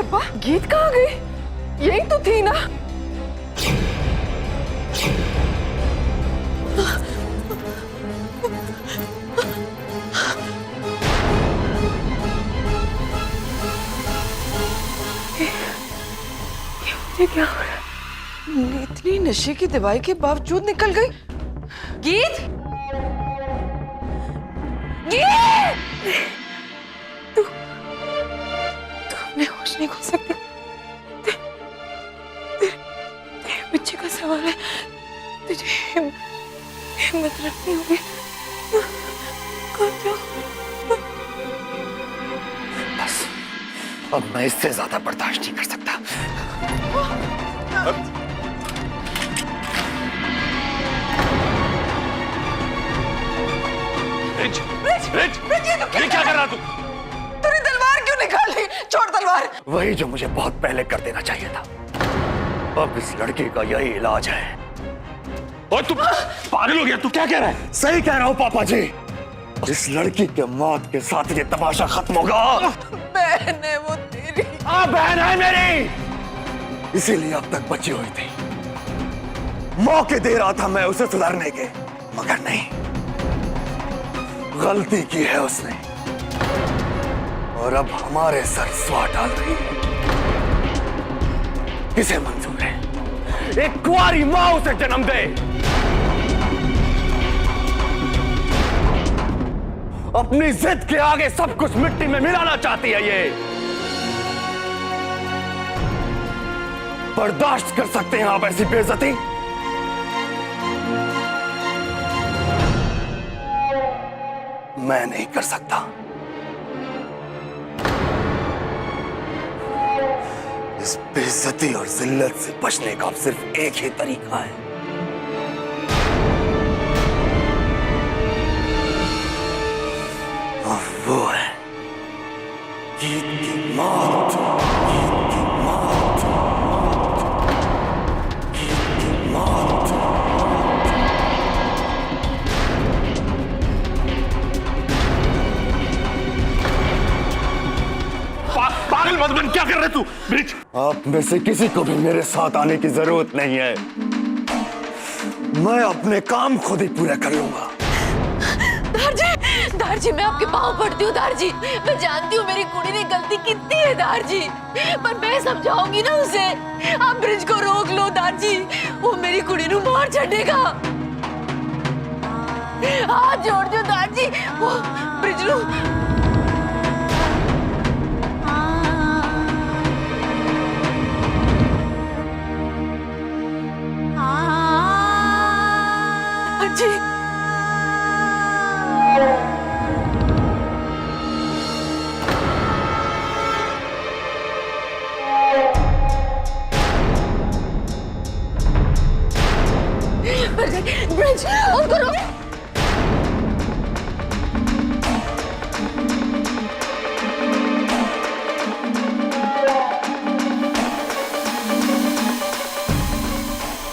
रब्बा, गीत कहाँ गई? यही तो थी ना। ये क्या हो रहा है? इतनी नशे की दवाई के बावजूद निकल गई। गीत, गीत, तू अपने होश नहीं खो सकती। तेरे बच्चे का सवाल है, तुझे हिम्मत रखनी होगी। बस अब मैं इससे ज्यादा बर्दाश्त नहीं कर सकता। रिच, ये क्या कर रहा तू? तूने तलवार क्यों निकाल ली? छोड़ तलवार। वही जो मुझे बहुत पहले कर देना चाहिए था। अब इस लड़की का यही इलाज है। और तू पागल हो गया? तू क्या कह रहा है? सही कह रहा हूँ पापा जी। इस लड़की के मौत के साथ ये तमाशा खत्म होगा। बहन है वो तेरी। हाँ बहन है मेरी, इसीलिए अब तक बची हुई थी। मौके दे रहा था मैं उसे सुधारने के, मगर नहीं, गलती की है उसने और अब हमारे सर स्वार डाल रही है। किसे मंजूर है एक कुंवारी मां उसे जन्म दे? अपनी जिद के आगे सब कुछ मिट्टी में मिलाना चाहती है ये। बर्दाश्त कर सकते हैं आप ऐसी बेइज्जती? मैं नहीं कर सकता। इस बेइज्जती और जिल्लत से बचने का सिर्फ एक ही तरीका है, और वो है गीत की मौत। गीत की मौत, गीत की मौत। पागल मत बन, क्या कर रहे तू? ब्रिज, आप में से किसी को भी मेरे साथ आने की जरूरत नहीं है। मैं अपने काम खुद ही पूरा कर लूंगा। दारजी, मैं आपके पाँव पड़ती हूँ दारजी। मैं जानती हूँ मेरी कुड़ी ने गलती कितनी है दारजी, पर मैं समझाऊंगी ना उसे। आप ब्रिज को रोक लो दारजी, वो मेरी कुड़ी नू मार छड़ेगा। हाथ जोड़ दो दारजी, वो ब्रिज नू। दारजी, ब्रिज, उनको रोक।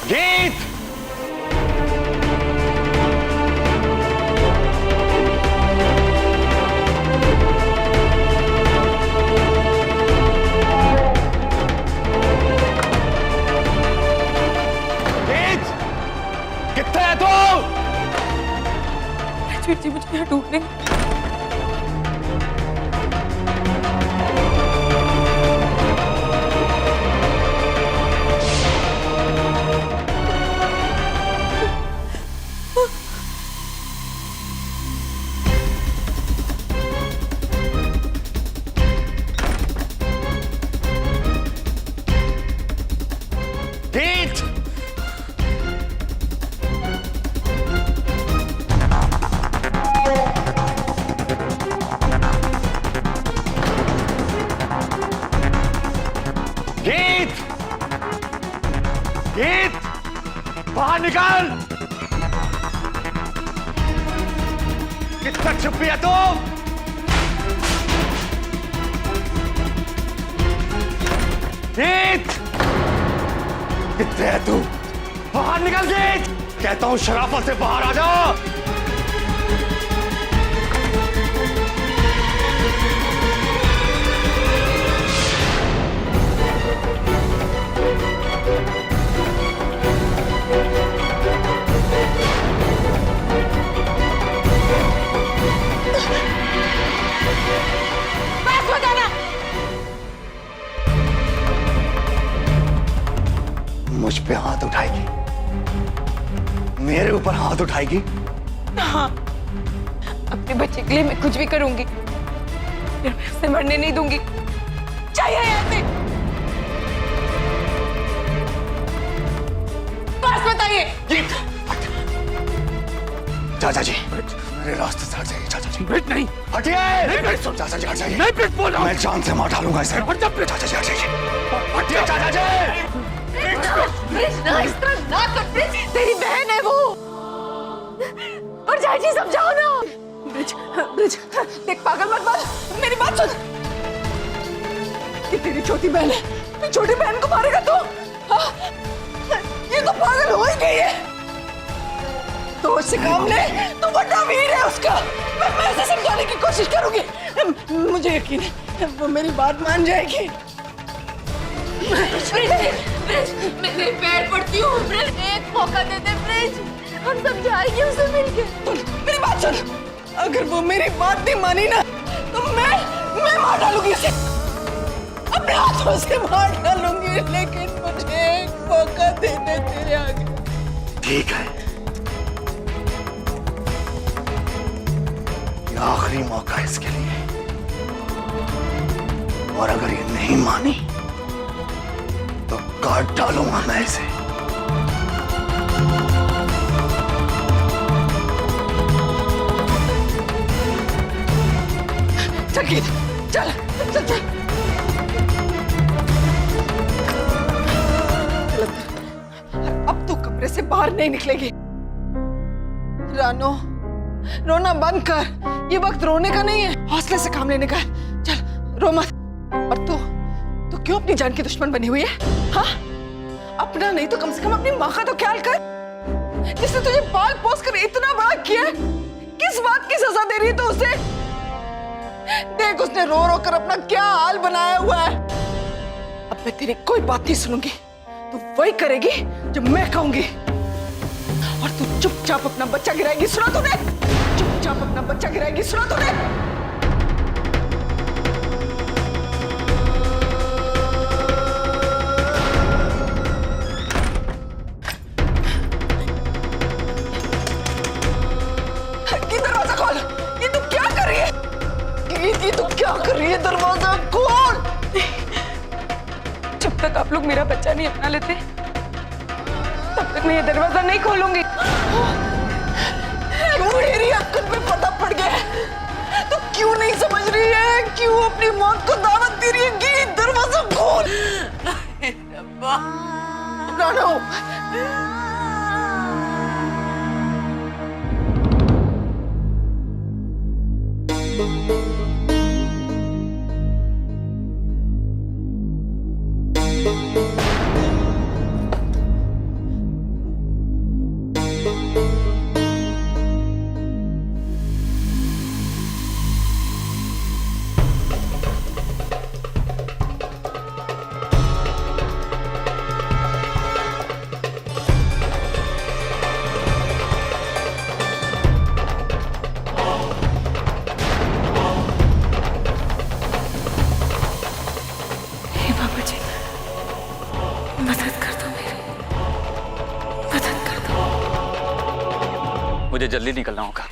गीत, कितने है तू? जी मुझे यहाँ ढूंढने। गीत, गीत, गीत, बाहर निकल। कितना छुपी है तू? गीत, कितने है तू? बाहर निकल गीत, कहता हूं शराफत से बाहर आ जा। पे हाथ उठाएगी, मेरे ऊपर हाथ उठाएगी। हाँ, अपने बच्चे के लिए मैं कुछ भी करूंगी, फिर मैं उसे मरने नहीं दूंगी। चाहिए ऐसे बस बताइए। चाचा जी मेरे रास्ते से हट जाइए। चाचा जी ब्रिज नहीं, हटिए। नहीं, चाचा जी हट जाइए। नहीं ब्रिज बोल रहा हूँ। मैं जान से मार डालूंगा इसे। चाचा जी हट जाइए। हटिए चाचा जी। ब्रिज ना, इस तरह ना कर ब्रिज, तेरी बहन है वो। और चाची समझाओ ना। ब्रिज, ब्रिज, देख पागल मत बन, मेरी बात सुन। ये तेरी छोटी बहन है, तेरी छोटी बहन को मारेगा तू? हाँ? ये तो पागल हो ही गई है। तो उससे काम ले, तू बड़ा वीर है उसका। मैं उसे समझाने की कोशिश करूंगी, मुझे यकीन है वो मेरी बात मान जाएगी। ब्रिज, ब्रिज, मैं तेरे पैर पड़ती हूँ ब्रिज, एक मौका दे दे ब्रिज, हम समझाएंगे उसे मिलके। मेरी बात सुन, अगर वो मेरी बात नहीं मानी ना तो मैं मार डालूंगी उसे, अपने हाथों से मार डालूंगी। लेकिन मुझे एक मौका दे दे तेरे आगे। ठीक है, ये आखिरी मौका है इसके लिए, और अगर ये नहीं मानी तो काट डालूंगा मैं इसे। चल गीत, चल चल चल। अब तू कमरे से बाहर नहीं निकलेगी। रानो, रोना बंद कर, ये वक्त रोने का नहीं है, हौसले से काम लेने का है। चल रो मत। और तू क्यों अपनी जान की दुश्मन बनी हुई है? हाँ, अपना नहीं तो कम से कम अपनी माँ का तो ख्याल कर, जिसने तुझे पाल पोस कर इतना बड़ा किया। किस बात की सजा दे रही है तू उसे? देख उसने रो रो कर अपना क्या हाल बनाया हुआ है। अब मैं तेरी कोई बात नहीं सुनूंगी, तू वही करेगी जो मैं कहूंगी। और तू चुपचाप अपना बच्चा गिराएगी, सुना तूने? चुपचाप अपना बच्चा गिराएगी, सुना तूने? ये दरवाजा खोल। ये तू क्या कर रही है? ये तू क्या कर रही है? दरवाजा खोल। जब तक आप लोग मेरा बच्चा नहीं अपना लेते तब तक मैं ये दरवाजा नहीं खोलूंगी। क्यों तेरी अक्ल पे पता पड़ गया है? तू क्यों नहीं समझ रही है? क्यों अपनी मौत को दावत दे रही है? कि दरवाजा खोल। रानो, मुझे जल्दी निकलना होगा।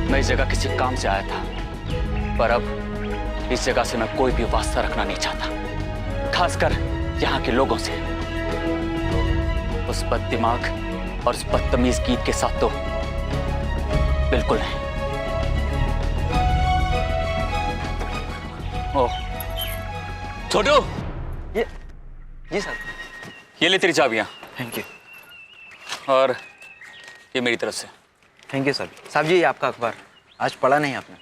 मैं इस जगह किसी काम से आया था, पर अब इस जगह से मैं कोई भी वास्ता रखना नहीं चाहता, खासकर यहाँ के लोगों से। उस बददिमाग और उस बदतमीज गीत के साथ तो बिल्कुल नहीं। ओह छोटू, ये जी सर। ये ले तेरी चाबियां। Thank you. और ये मेरी तरफ से। Thank you sir. साहब जी, ये आपका अखबार आज पढ़ा नहीं आपने?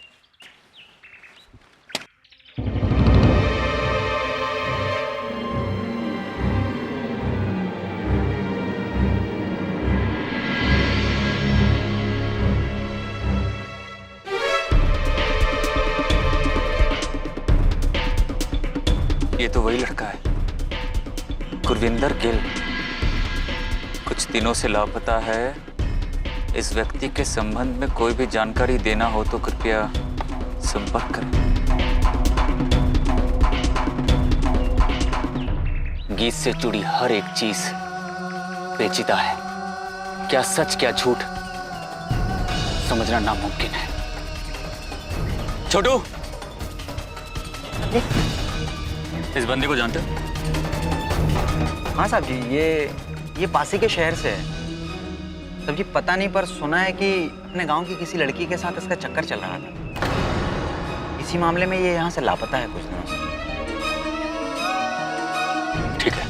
ये तो वही लड़का है, गुरविंदर गिल कुछ दिनों से लापता है। इस व्यक्ति के संबंध में कोई भी जानकारी देना हो तो कृपया संपर्क करें। गीत से जुड़ी हर एक चीज पेचीदा है। क्या सच क्या झूठ समझना नामुमकिन है। छोटू, इस बंदे को जानते हो? हाँ साहब जी, ये पासी के शहर से है। साहब जी पता नहीं, पर सुना है कि अपने गांव की किसी लड़की के साथ इसका चक्कर चल रहा था। इसी मामले में ये यहाँ से लापता है कुछ दिनों से। ठीक है।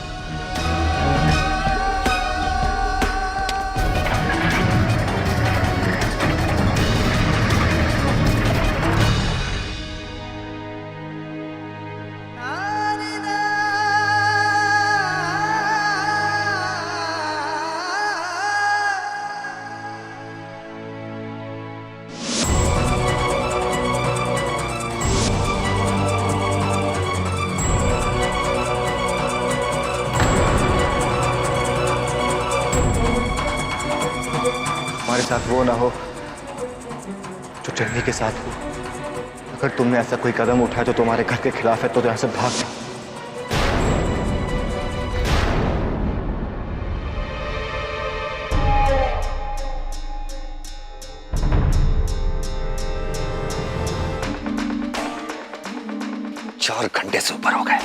हमारे साथ वो ना हो जो चन्नी के साथ हो। अगर तुमने ऐसा कोई कदम उठाया तो तुम्हारे घर के खिलाफ है, तो यहाँ से भाग जाओ। चार घंटे से ऊपर हो गए,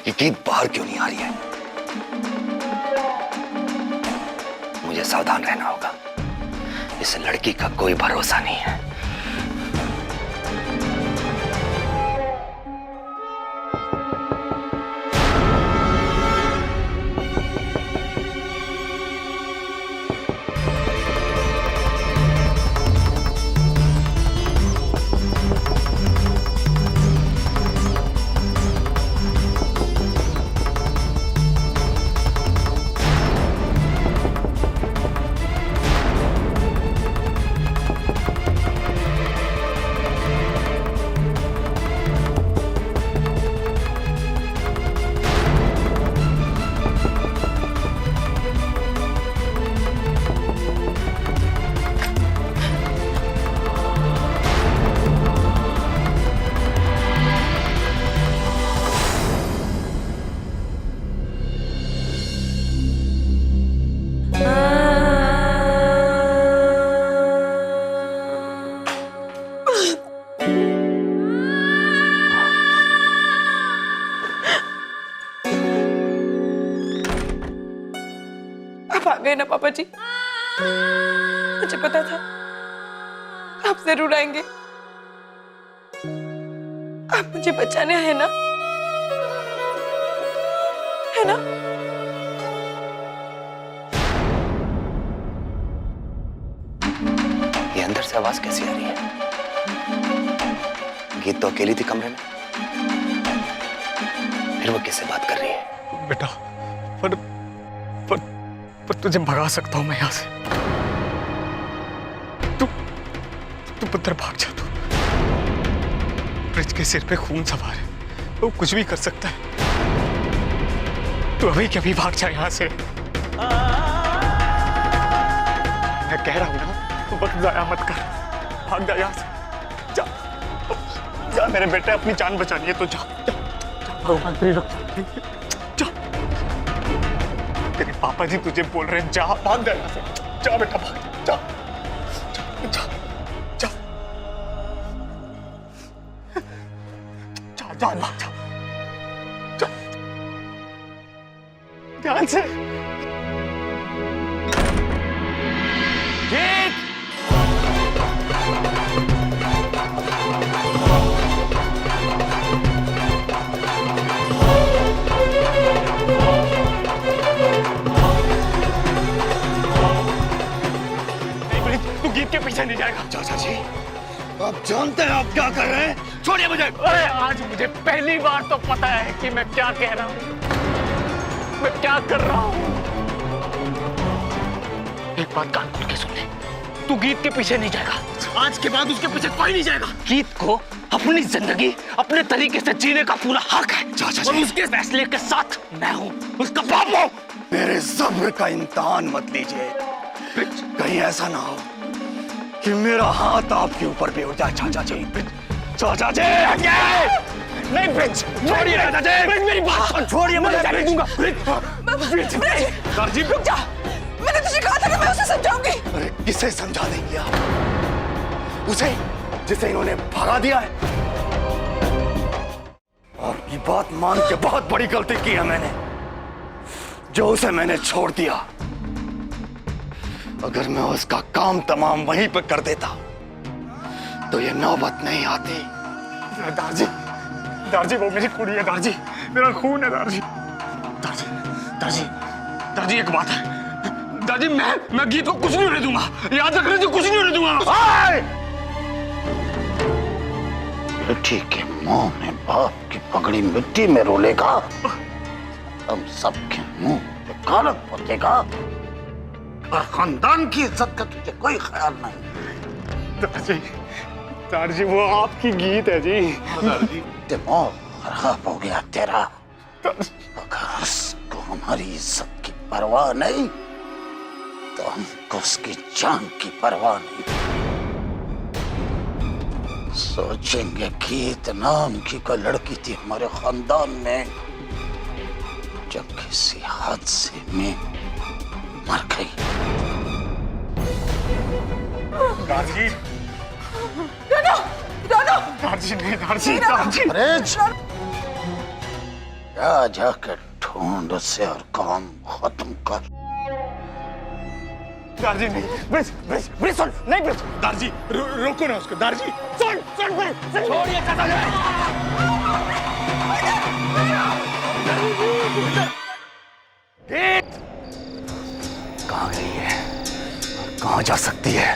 ये गीत बाहर क्यों नहीं आ रही है? मुझे सावधान रहना होगा। इस लड़की का कोई भरोसा नहीं है। आप आ गए ना पापा जी, मुझे पता था आप जरूर आएंगे। आप मुझे बचाने आए ना, है ना? ये अंदर से आवाज कैसी आ रही है? गीत तो अकेली थी कमरे में, फिर वो किससे बात कर रही है? बेटा, पर तुझे भगा सकता हूं मैं यहां से। तू पुत्र भाग जा। तू ब्रिज के सिर पे खून सवार है, वो कुछ भी कर सकता है। तू अभी के अभी भाग जा यहां से। मैं कह रहा हूं ना, वक्त जाया मत कर, भाग जा यहां से। जा जा मेरे बेटे, अपनी जान बचानी है तो जा। भगवान तेरी रक्षा। जा, तेरे पापा जी तुझे बोल रहे हैं, जा, भाग जा यहां से। जा बेटा, भाग जा, जा, जा, जा, जा, भाग जा, जा, ध्यान से। गीत के पीछे नहीं जाएगा। चाचा जी, आप जानते हैं आप क्या कर रहे हैं? छोड़िए मुझे। अरे आज मुझे पहली बार तो पता है कि मैं क्या कह रहा हूँ, मैं क्या कर रहा हूँ। एक बात कान खोल के सुन ले, तू गीत के पीछे नहीं जाएगा। आज के बाद उसके पीछे कोई नहीं जाएगा। गीत को अपनी जिंदगी अपने तरीके से जीने का पूरा हक है। और उसके फैसले के साथ मैं हूँ, उसका बाप हूँ। मेरे सब्र का इम्तिहान मत लीजिए। कहीं ऐसा ना हो कि मेरा हाथ आपके ऊपर भी उठ जाए। चाचा जी, चाचा जी, नहीं ब्रिज, छोड़िए चाचा जी, ब्रिज मेरी बात छोड़िए, मैं जाने दूंगा। ब्रिज, रुक जा। मैंने तुझे कहा था ना मैं उसे समझाऊंगी। अरे किसे समझा देंगी आप? उसे जिसे इन्होंने भगा दिया है। आपकी बात मान के बहुत बड़ी गलती की है मैंने, जो उसे मैंने छोड़ दिया। अगर मैं उसका काम तमाम वहीं पर कर देता तो ये नौबत नहीं आती। दारजी वो मेरी कुड़ी है दारजी, मेरा खून है दारजी। दारजी एक बात है दारजी, मैं गीत को कुछ नहीं होने दूंगा, याद रख लीजिए, कुछ नहीं होने दूंगा। बेटी के मुंह में बाप की पगड़ी मिट्टी में रोलेगा, हम सबके मुंह पे कालक पोतेगा और खानदान की इज्जत का तुझे कोई ख्याल नहीं। दारजी वो आपकी गीत है जी। दिमाग खराब हो गया तेरा। अगर उसको हमारी इज्जत की परवाह नहीं तो हमको उसकी जान की परवाह नहीं। सोचेंगे गीत नाम की कोई लड़की थी हमारे खानदान में, जब किसी हादसे में मर गई। दारजी दारजी नहीं, दारजी ब्रिज, जा जाकर ढूंढ उसे और काम खत्म कर। दारजी नहीं, ब्रिज सुन, नहीं ब्रिज, दारजी रोको ना उसको, दारजी सुन ब्रिज, छोड़िए चाचा जी। कहाँ गई है? कहाँ जा सकती है?